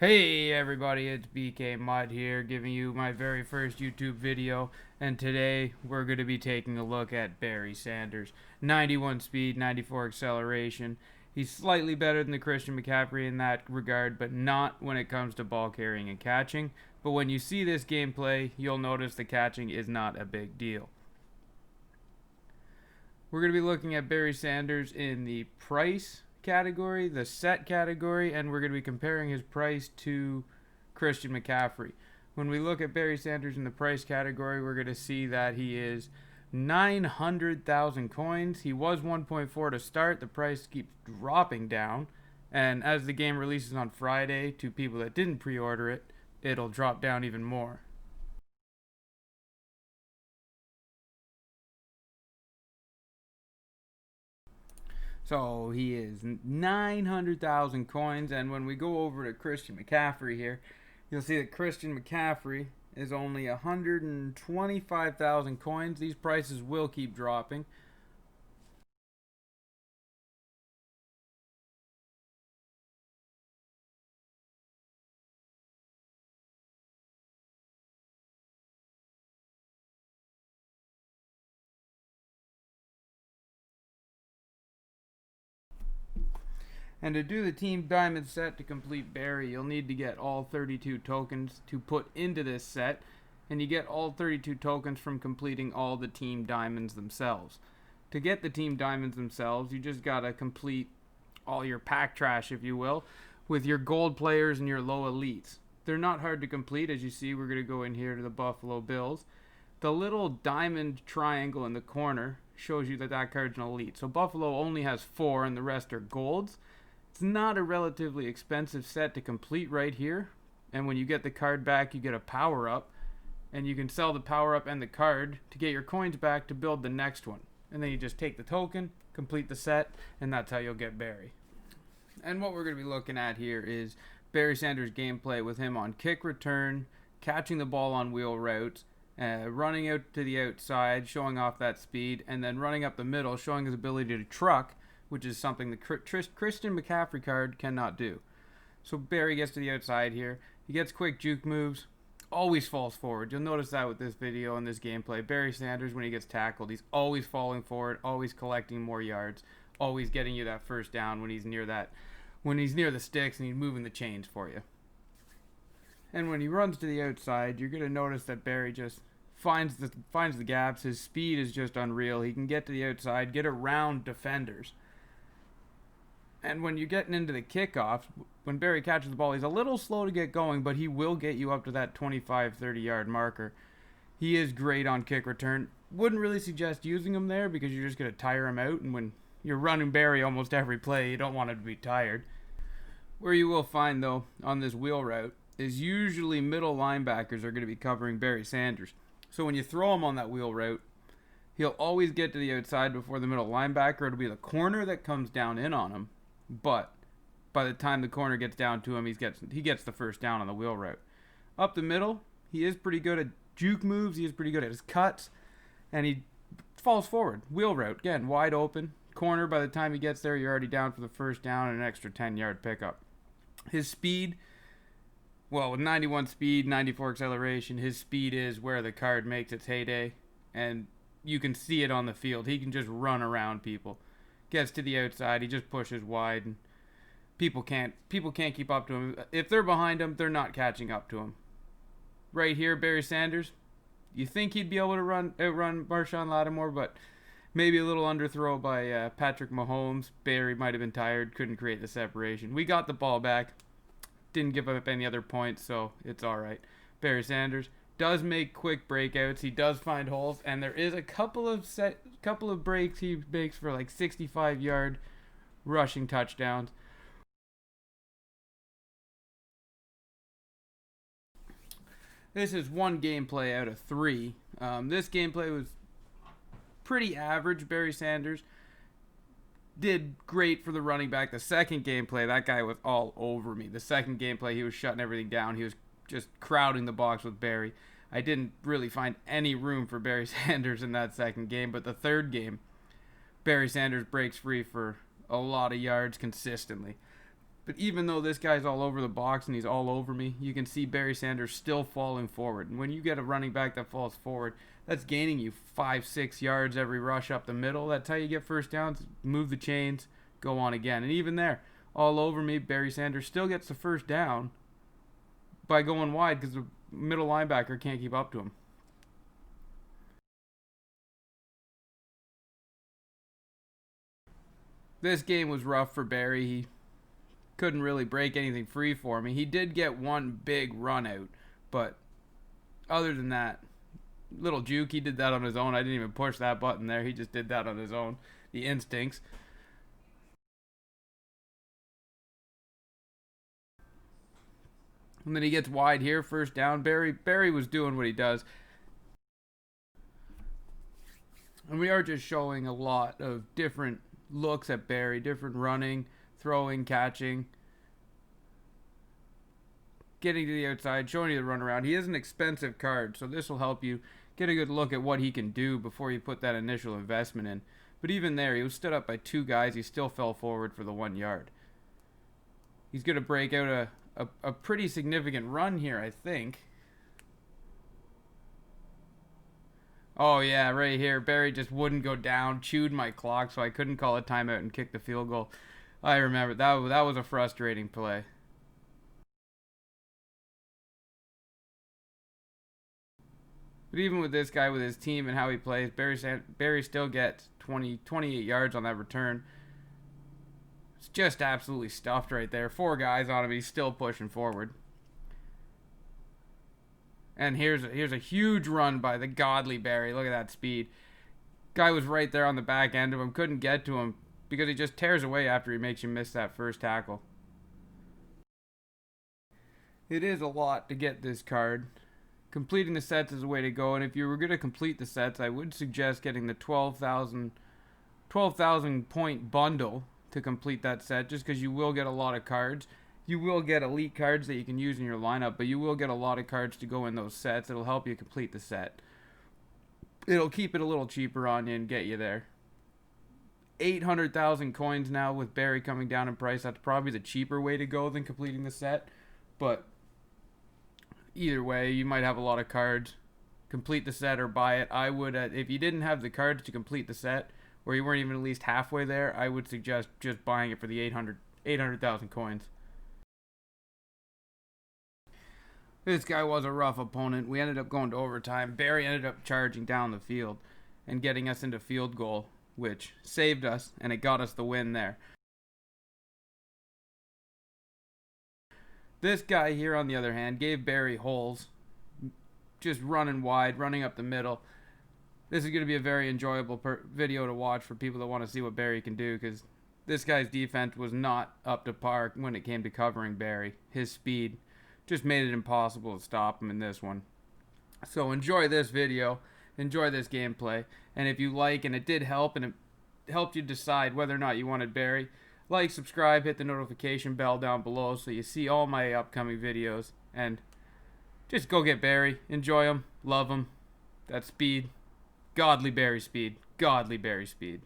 Hey everybody, it's BK Mud here, giving you my very first YouTube video, and today we're going to be taking a look at Barry Sanders. 91 speed, 94 acceleration. He's slightly better than the Christian McCaffrey in that regard, but not when it comes to ball carrying and catching. But when you see this gameplay, you'll notice the catching is not a big deal. We're going to be looking at Barry Sanders in the price category, the set category, and we're going to be comparing his price to Christian McCaffrey. When we look at Barry Sanders in the price category, we're going to see that he is 900,000 coins. He was 1.4 to start. The price keeps dropping down, and as the game releases on Friday to people that didn't pre-order it, it'll drop down even more. So he is 900,000 coins. And when we go over to Christian McCaffrey here, you'll see that Christian McCaffrey is only 125,000 coins. These prices will keep dropping. And to do the Team Diamond set to complete Barry, you'll need to get all 32 tokens to put into this set. And you get all 32 tokens from completing all the Team Diamonds themselves. To get the Team Diamonds themselves, you just gotta complete all your pack trash, if you will, with your gold players and your low elites. They're not hard to complete. As you see, we're gonna go in here to the Buffalo Bills. The little diamond triangle in the corner shows you that that card's an elite. So Buffalo only has 4 and the rest are golds. It's not a relatively expensive set to complete right here. And when you get the card back, you get a power up. And you can sell the power up and the card to get your coins back to build the next one. And then you just take the token, complete the set, and that's how you'll get Barry. And what we're going to be looking at here is Barry Sanders' gameplay with him on kick return, catching the ball on wheel routes, running out to the outside, showing off that speed, and then running up the middle, showing his ability to truck, which is something the Christian McCaffrey card cannot do. So Barry gets to the outside here. He gets quick juke moves, always falls forward. You'll notice that with this video and this gameplay. Barry Sanders, when he gets tackled, he's always falling forward, always collecting more yards, always getting you that first down when he's near the sticks and he's moving the chains for you. And when he runs to the outside, you're going to notice that Barry just finds the gaps. His speed is just unreal. He can get to the outside, get around defenders. And when you're getting into the kickoffs, when Barry catches the ball, he's a little slow to get going, but he will get you up to that 25, 30-yard marker. He is great on kick return. Wouldn't really suggest using him there because you're just going to tire him out. And when you're running Barry almost every play, you don't want him to be tired. Where you will find, though, on this wheel route is usually middle linebackers are going to be covering Barry Sanders. So when you throw him on that wheel route, he'll always get to the outside before the middle linebacker. It'll be the corner that comes down in on him. But by the time the corner gets down to him, he gets the first down on the wheel route. Up the middle, he is pretty good at juke moves. He is pretty good at his cuts. And he falls forward. Wheel route, again, wide open. Corner, by the time he gets there, you're already down for the first down and an extra 10-yard pickup. His speed, well, with 91 speed, 94 acceleration, his speed is where the card makes its heyday. And you can see it on the field. He can just run around people. Gets to the outside, he just pushes wide, and people can't keep up to him. If they're behind him, they're not catching up to him. Right here, Barry Sanders, you think he'd be able to outrun Marshawn Lattimore, but maybe a little underthrow by Patrick Mahomes. Barry might have been tired, couldn't create the separation. We got the ball back, didn't give up any other points, so it's all right. Barry Sanders does make quick breakouts. He does find holes, and there is a couple of breaks he makes for like 65-yard rushing touchdowns. This is one gameplay out of 3. This gameplay was pretty average. Barry Sanders did great for the running back. The second gameplay, that guy was all over me. The second gameplay, he was shutting everything down. He was just crowding the box with Barry. I didn't really find any room for Barry Sanders in that second game, but the third game, Barry Sanders breaks free for a lot of yards consistently. But even though this guy's all over the box and he's all over me, you can see Barry Sanders still falling forward. And when you get a running back that falls forward, that's gaining you 5-6 yards every rush up the middle. That's how you get first downs. Move the chains, go on again. And even there, all over me, Barry Sanders still gets the first down by going wide because the middle linebacker can't keep up to him. This game was rough for Barry. He couldn't really break anything free for me. He did get one big run out, but other than that, little juke, he did that on his own. I didn't even push that button there. He just did that on his own. The instincts. And then he gets wide here, first down. Barry was doing what he does. And we are just showing a lot of different looks at Barry, different running, throwing, catching, getting to the outside, showing you the runaround. He is an expensive card, so this will help you get a good look at what he can do before you put that initial investment in. But even there, he was stood up by two guys. He still fell forward for the 1 yard. He's going to break out a pretty significant run here, I think. Oh, yeah, right here. Barry just wouldn't go down, chewed my clock, so I couldn't call a timeout and kick the field goal. I remember. That was a frustrating play. But even with this guy, with his team and how he plays, Barry still gets 28 yards on that return. It's just absolutely stuffed right there. 4 guys on him. He's still pushing forward. And here's a huge run by the godly Barry. Look at that speed. Guy was right there on the back end of him. Couldn't get to him because he just tears away after he makes you miss that first tackle. It is a lot to get this card. Completing the sets is the way to go. And if you were going to complete the sets, I would suggest getting the 12,000 point bundle to complete that set, just because you will get a lot of cards. You will get elite cards that you can use in your lineup, but you will get a lot of cards to go in those sets. It'll help you complete the set. It'll keep it a little cheaper on you and get you there. 800,000 coins now with Barry coming down in price. That's probably the cheaper way to go than completing the set. But either way, you might have a lot of cards. Complete the set or buy it. I would, if you didn't have the cards to complete the set, or you weren't even at least halfway there, I would suggest just buying it for the 800,000 coins. This guy was a rough opponent. We ended up going to overtime. Barry ended up charging down the field and getting us into field goal, which saved us, and it got us the win there. This guy here, on the other hand, gave Barry holes, just running wide, running up the middle. This is going to be a very enjoyable video to watch for people that want to see what Barry can do, because this guy's defense was not up to par when it came to covering Barry. His speed just made it impossible to stop him in this one. So enjoy this video, enjoy this gameplay, and if you like and it did help and it helped you decide whether or not you wanted Barry, like, subscribe, hit the notification bell down below so you see all my upcoming videos, and just go get Barry, enjoy him, love him. That speed, godly Barry speed, godly Barry speed.